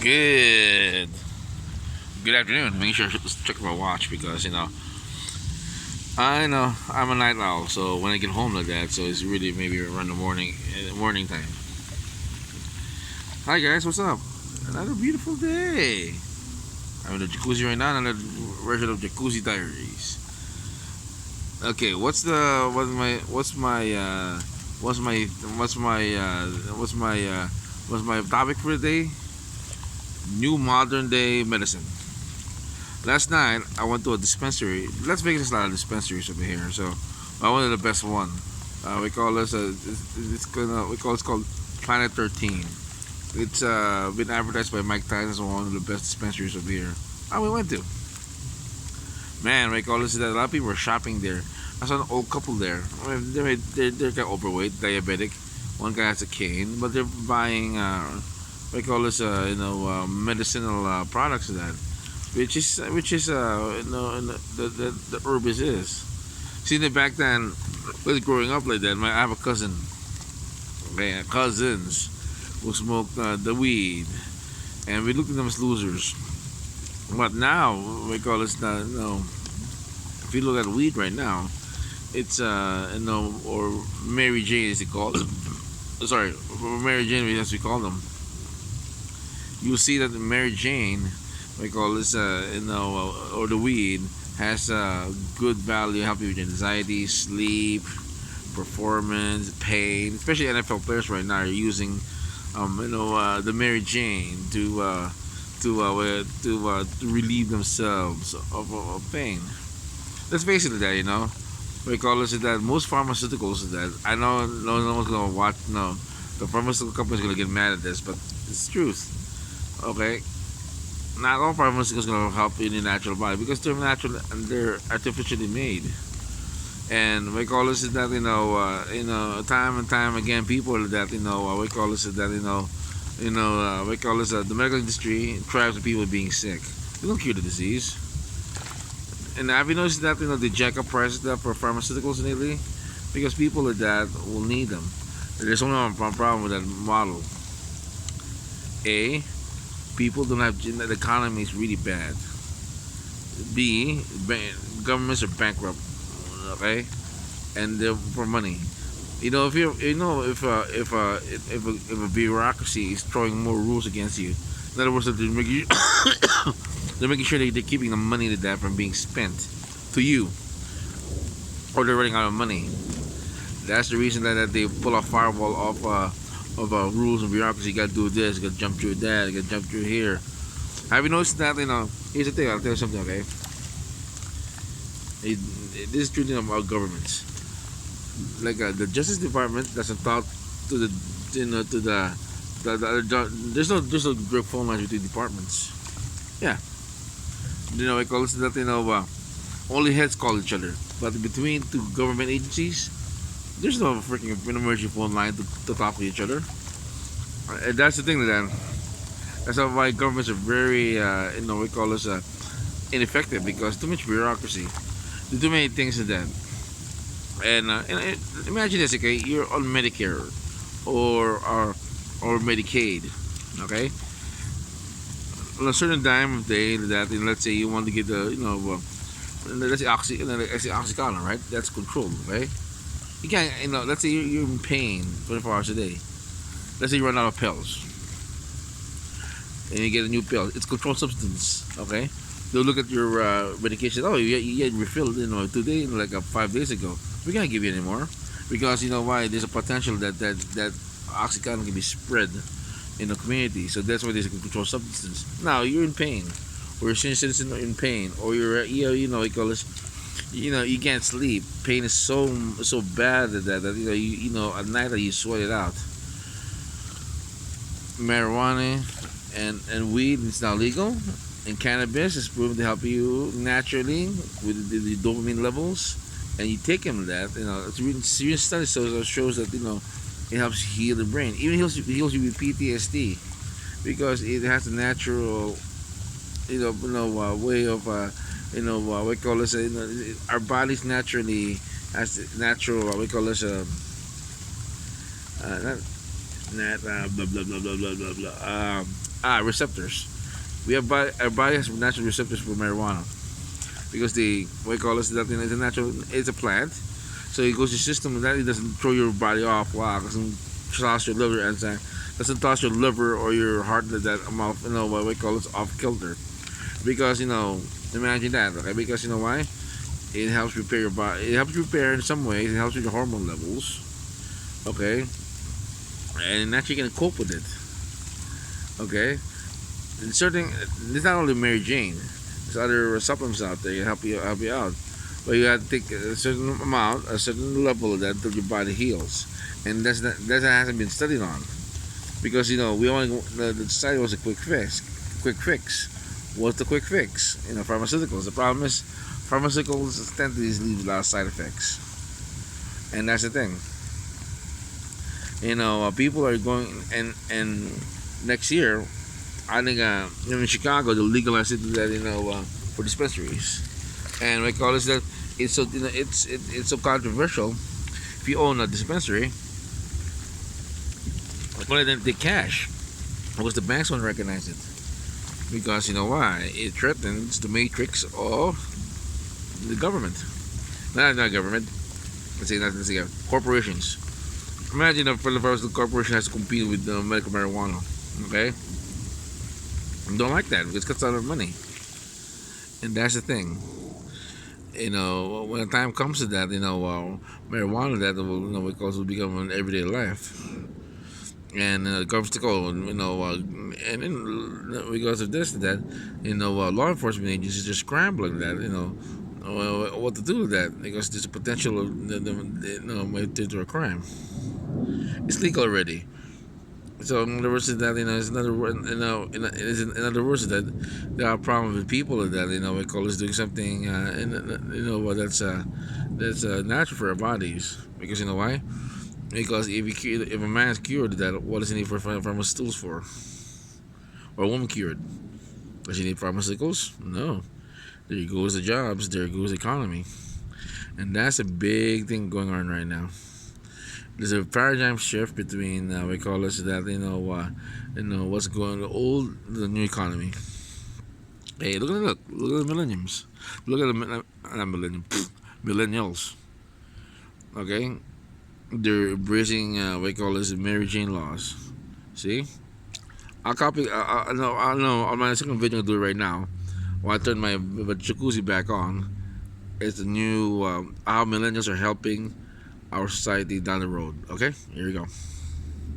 Good. Good afternoon. Make sure to check my watch because I know I'm a night owl. So when I get home like that, so it's really maybe around the morning time. Hi guys, what's up? Another beautiful day. I'm in the jacuzzi right now. Another version of Jacuzzi Diaries. Okay, what's my what's my what's my what's my topic for today? New modern day medicine. Last night I went to a dispensary. Las Vegas has a lot of dispensaries over here, so I went to the best one. We call this it's called Planet 13. It's been advertised by Mike Tyson as one of the best dispensaries over here. We went to. Man, we call this that a lot of people are shopping there. I saw an old couple there. I mean, they're kind of overweight, diabetic. One guy has a cane, but they're buying we call this medicinal products of that, which is the herb is. See, that back then, was growing up like that. I have a cousin, okay, cousins who smoke the weed, and we looked at them as losers. But now we call this if you look at weed right now, it's or Mary Jane as they call it. Sorry, Mary Jane as we call them. You'll see that the Mary Jane, we call this or the weed has good value, helping with anxiety, sleep, performance, pain. Especially NFL players right now are using the Mary Jane to relieve themselves of pain. Let's face it, that we call this that most pharmaceuticals is that I know no one's gonna watch. No, the pharmaceutical company's gonna get mad at this, but it's the truth. Okay, not all pharmaceuticals gonna help in the natural body because they're natural and they're artificially made. And we call this that time and time again people that we call this that we call this the medical industry thrives on people being sick. They don't cure the disease. And have you noticed that they jack up prices for pharmaceuticals lately because people like that will need them. There's only one problem with that model. A, people don't have the economy is really bad. B, governments are bankrupt. Okay, and they're for money. If you if a bureaucracy is throwing more rules against you, in other words, they're making sure that they're keeping the money to that from being spent to you, or they're running out of money. That's the reason that they pull a firewall of rules and bureaucracy. You gotta do this, you gotta jump through that, you gotta jump through here. Have you noticed that? Here's the thing. I'll tell you something. Okay, this is true thing about governments. Like the Justice Department doesn't talk to the to there's no direct phone lines between departments. Yeah, we call it that only heads call each other, but between two government agencies, there's no freaking emergency phone line to talk to each other. And that's the thing that that's why governments are very we call this ineffective because too much bureaucracy, too many things to that. And imagine this, okay? You're on Medicare or Medicaid, okay? On a certain time of day that let's say you want to get the let's say oxycontin, right? That's controlled, right? You can't let's say you're in pain 24 hours a day. Let's say you run out of pills and you get a new pill. It's controlled substance, okay? They'll look at your medication. Oh, you get refilled, today, like 5 days ago. We can't give you anymore because why? There's a potential that oxycontin can be spread in the community. So that's why there's a controlled substance. Now you're in pain, or you're a citizen in pain, or you're you call this, you can't sleep. Pain is so bad that at night you sweat it out. Marijuana and weed is now legal. And cannabis is proven to help you naturally with the dopamine levels, and you take them that it's really serious studies shows that it helps heal the brain, even heals you with PTSD because it has a natural way of we call this our bodies naturally has natural we call this not blah blah blah blah blah blah blah. receptors. Our body has natural receptors for marijuana because the what you call it, that it's a natural, it's a plant. So it goes to your system and that it doesn't throw your body off. Wow, doesn't toss your liver enzyme, doesn't toss your liver or your heart that amount, what we call it, off kilter. Because imagine that, okay? Because you know why? It helps repair your body. It helps repair in some ways. It helps with your hormone levels, okay? And actually can cope with it, okay? And certain, it's not only Mary Jane. There's other supplements out there that help you out. But you have to take a certain amount, a certain level of that until your body heals, and that hasn't been studied on because we only the society was a quick fix. Quick fix. What's the quick fix? Pharmaceuticals. The problem is pharmaceuticals tend to leave a lot of side effects, and that's the thing. People are going and next year, I think in Chicago they'll legalize it that for dispensaries, and we call this that it's so it's so controversial. If you own a dispensary, well then take cash because the banks won't recognize it because you know why? It threatens the matrix of the government. Not government. Let's say corporations. Imagine if the corporation has to compete with medical marijuana. Okay, don't like that because it cuts out of money, and that's the thing. When the time comes to that, marijuana that will, because will become an everyday life, and it comes to go, and then because of this, that, law enforcement agencies are scrambling that, what to do with that because there's a potential of, might lead to a crime. It's legal already. So in other words, that it's another word. In other words, that there are problems with people that we call us doing something. That's natural for our bodies because you know why? Because if a man is cured, that what does he need for pharmaceuticals for? Or a woman cured, does he need pharmaceuticals? No. There goes the jobs. There goes the economy, and that's a big thing going on right now. There's a paradigm shift between we call this that what's going on the new economy. Hey, look at the millenniums, look at the not millennium, millennials. Okay, they're embracing we call this Mary Jane laws. See, I'll copy. I know on my second video I'll do it right now. When I turn my jacuzzi back on, it's the new how millennials are helping our society down the road. Okay, here we go.